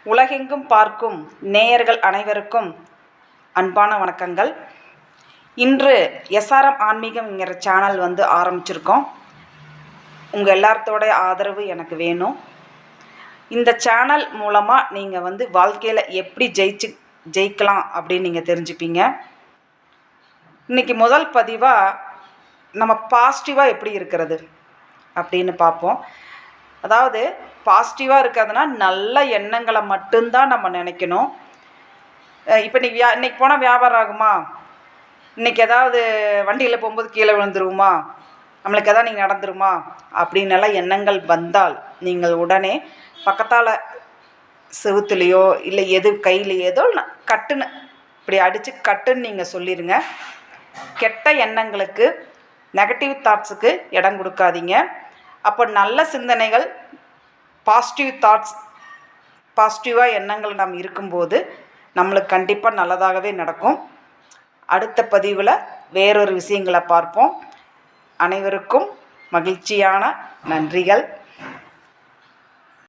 உலகெங்கும் பார்க்கும் நேயர்கள் அனைவருக்கும் அன்பான வணக்கங்கள். இன்று எஸ்ஆர்எம் ஆன்மீகம்ங்கிற சேனல் ஆரம்பிச்சிருக்கோம். உங்கள் எல்லாத்தோட ஆதரவு எனக்கு வேணும். இந்த சேனல் மூலமாக நீங்கள் வாழ்க்கையில் எப்படி ஜெயிக்கலாம் அப்படின்னு நீங்கள் தெரிஞ்சுப்பீங்க. இன்றைக்கி முதல் பதிவாக நம்ம பாசிட்டிவாக எப்படி இருக்கிறது அப்படின்னு பார்ப்போம். அதாவது பாசிட்டிவாக இருக்கிறதுனா நல்ல எண்ணங்களை மட்டும்தான் நம்ம நினைக்கணும். இப்போ இன்றைக்கி போனால் வியாபாரம் ஆகுமா, இன்றைக்கி ஏதாவது வண்டியில் போகும்போது கீழே விழுந்துருவோமா, நம்மளுக்கு எதாவது நீங்கள் நடந்துருமா அப்படின்னெல்லாம் எண்ணங்கள் வந்தால் நீங்கள் உடனே பக்கத்தால் செவுத்துலேயோ இல்லை கையில் ஏதோ கட்டுன்னு இப்படி அடித்து கட்டுன்னு நீங்கள் சொல்லிடுங்க. கெட்ட எண்ணங்களுக்கு, நெகட்டிவ் தாட்ஸுக்கு இடம் கொடுக்காதீங்க. அப்போ நல்ல சிந்தனைகள், பாசிட்டிவ் தாட்ஸ், பாசிட்டிவாக எண்ணங்கள் நாம் இருக்கும்போது நம்மளுக்கு கண்டிப்பாக நல்லதாகவே நடக்கும். அடுத்த பதிவில் வேறொரு விஷயங்களை பார்ப்போம். அனைவருக்கும் மகிழ்ச்சியான நன்றிகள்.